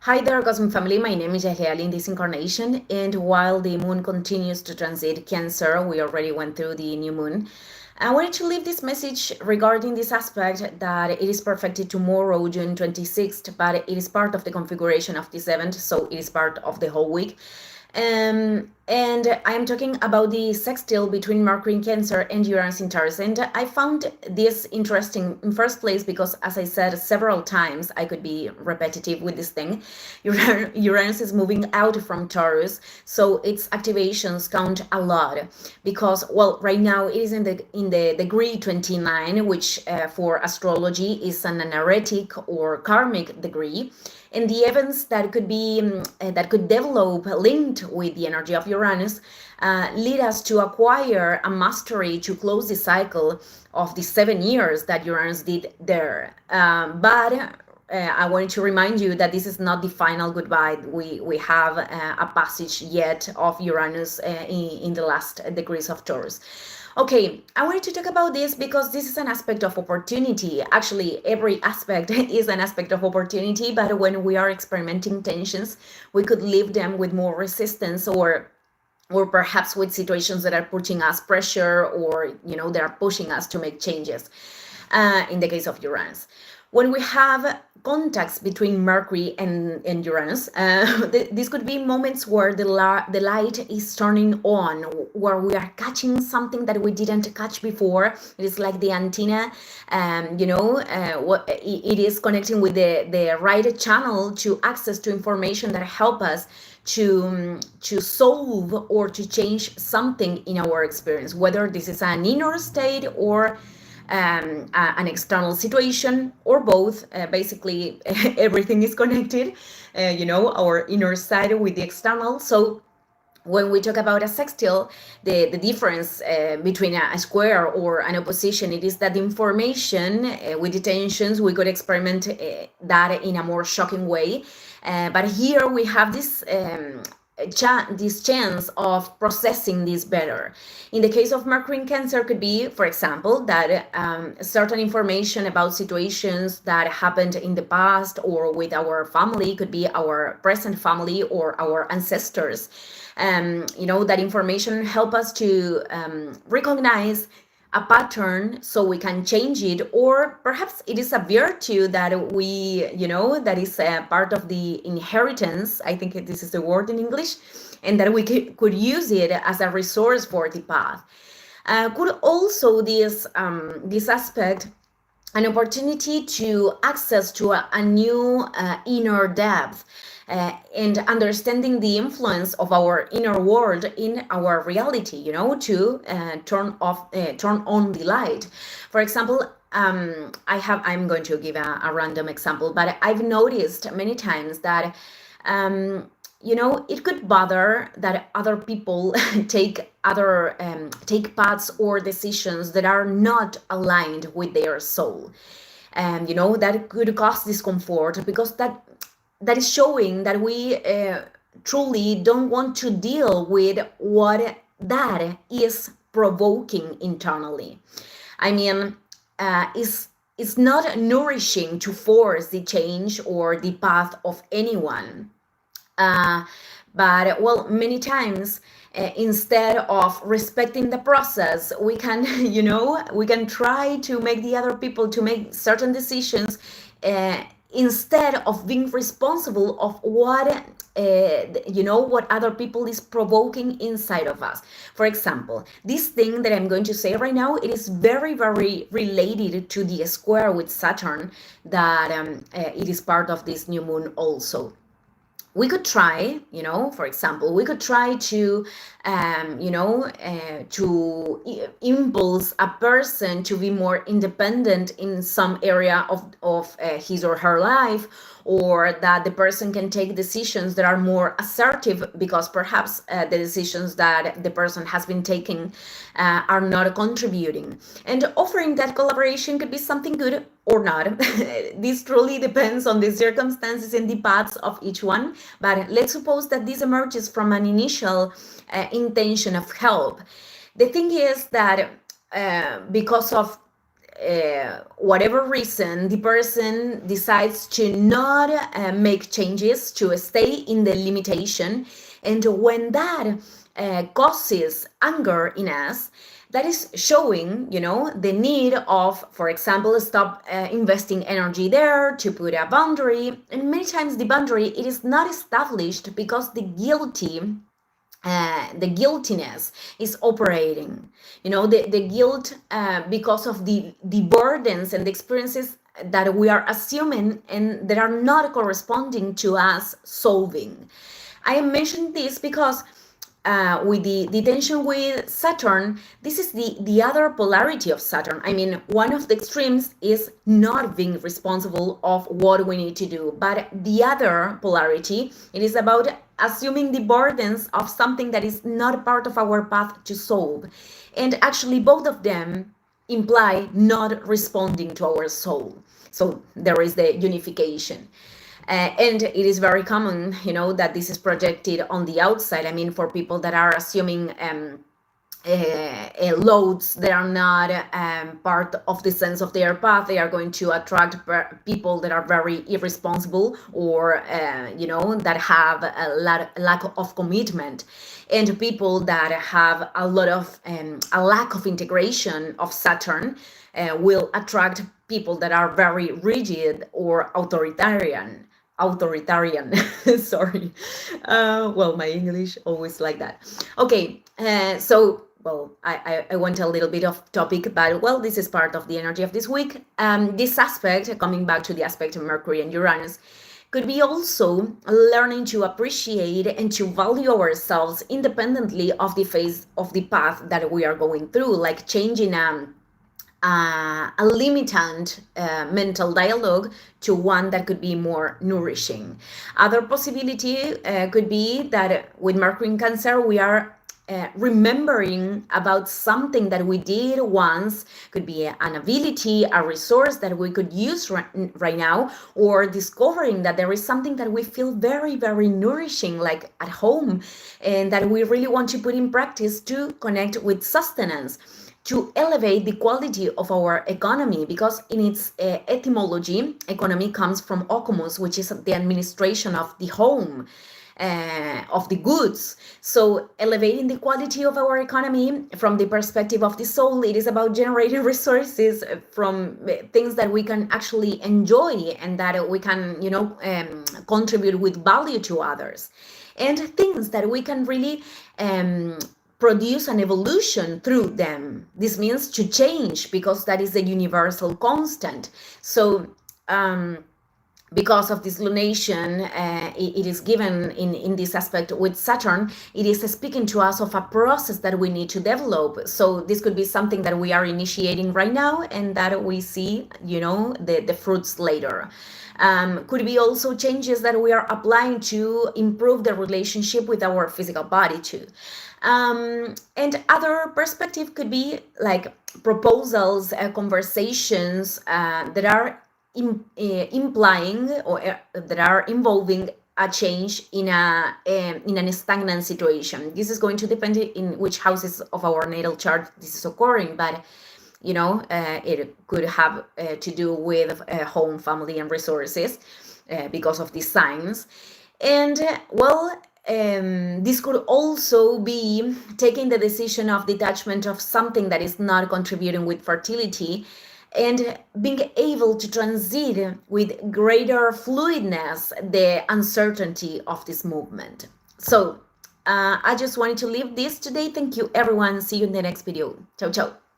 Hi there, Cosmic Family. My name is Yahiali in this incarnation, and while the moon continues to transit Cancer, we already went through the new moon. I wanted to leave this message regarding this aspect that it is perfected tomorrow, June 26th, but it is part of the configuration of this event, so it is part of the whole week. And I am talking about the sextile between Mercury in Cancer and Uranus in Taurus. And I found this interesting in first place because, as I said several times, I could be repetitive with this thing. Uranus is moving out from Taurus, so its activations count a lot because, well, right now it is in the degree 29, which for astrology is an anaretic or karmic degree, and the events that could be that could develop linked with the energy of Uranus lead us to acquire a mastery to close the cycle of the 7 years that Uranus did there. But I wanted to remind you that this is not the final goodbye. We have a passage yet of Uranus in the last degrees of Taurus. Okay, I wanted to talk about this because this is an aspect of opportunity. Actually, every aspect is an aspect of opportunity, but when we are experimenting tensions, we could leave them with more resistance or perhaps with situations that are putting us pressure or they are pushing us to make changes. In the case of Uranus, when we have contacts between Mercury and Uranus, this could be moments where the light is turning on, where we are catching something that we didn't catch before. It is like the antenna, what it is connecting with the right channel to access to information that help us to solve or to change something in our experience, whether this is an inner state or an external situation or both. Basically, everything is connected, our inner side with the external. So when we talk about a sextile, the difference between a square or an opposition, it is that the information with the tensions, we could experiment that in a more shocking way. But here we have this chance of processing this better. In the case of Mercury in Cancer, could be, for example, that certain information about situations that happened in the past or with our family, could be our present family or our ancestors. That information help us to recognize a pattern so we can change it, or perhaps it is a virtue that we that is a part of the inheritance. I think this is the word in English, and that we could use it as a resource for the path. Could also this aspect an opportunity to access to a new inner depth, and understanding the influence of our inner world in our reality, to turn on the light. For example, I'm going to give a random example, but I've noticed many times that it could bother that other people take paths or decisions that are not aligned with their soul. And that could cause discomfort because that is showing that we truly don't want to deal with what that is provoking internally. I mean, it's not nourishing to force the change or the path of anyone. But well, many times, instead of respecting the process, we can we can try to make the other people to make certain decisions, instead of being responsible of what what other people is provoking inside of us. For example, this thing that I'm going to say right now, it is very, very related to the square with Saturn that it is part of this new moon also. We could try, for example, we could try to, to impulse a person to be more independent in some area of his or her life, or that the person can take decisions that are more assertive because perhaps the decisions that the person has been taking are not contributing. And offering that collaboration could be something good or not. This truly depends on the circumstances and the paths of each one. But let's suppose that this emerges from an initial intention of help. The thing is that because of whatever reason, the person decides to not make changes, to stay in the limitation. And when that causes anger in us, that is showing, the need of, for example, stop investing energy there, to put a boundary. And many times the boundary, it is not established because the guiltiness is operating, the guilt, because of the burdens and the experiences that we are assuming and that are not corresponding to us solving. I mentioned this because with the tension with Saturn, this is the other polarity of Saturn. I mean, one of the extremes is not being responsible of what we need to do, but the other polarity, it is about assuming the burdens of something that is not part of our path to solve. And actually, both of them imply not responding to our soul. So there is the unification. And it is very common, that this is projected on the outside. I mean, for people that are assuming loads that are not part of the sense of their path, they are going to attract people that are very irresponsible, or that have a lack of commitment, and people that have a lot of a lack of integration of Saturn will attract people that are very rigid or authoritarian. Sorry. Well, my English always like that. Okay, so well, I went a little bit off topic, but well, this is part of the energy of this week. This aspect, coming back to the aspect of Mercury and Uranus, could be also learning to appreciate and to value ourselves independently of the phase of the path that we are going through, like changing a limitant mental dialogue to one that could be more nourishing. Other possibility could be that with Mercury in Cancer, we are remembering about something that we did once, could be an ability, a resource that we could use right now, or discovering that there is something that we feel very, very nourishing, like at home, and that we really want to put in practice to connect with sustenance, to elevate the quality of our economy, because in its etymology, economy comes from okomus, which is the administration of the home, of the goods. So elevating the quality of our economy from the perspective of the soul, it is about generating resources from things that we can actually enjoy and that we can, contribute with value to others, and things that we can really produce an evolution through them. This means to change, because that is a universal constant. So because of this lunation, it is given in this aspect with Saturn, it is speaking to us of a process that we need to develop. So this could be something that we are initiating right now and that we see, the fruits later. Could be also changes that we are applying to improve the relationship with our physical body too. And other perspective could be like proposals, conversations that are implying or that are involving a change in an stagnant situation. This is going to depend in which houses of our natal chart this is occurring, but it could have to do with home, family, and resources because of these signs. And this could also be taking the decision of detachment of something that is not contributing with fertility, and being able to transit with greater fluidness the uncertainty of this movement. So I just wanted to leave this today. Thank you, everyone. See you in the next video. Ciao, ciao.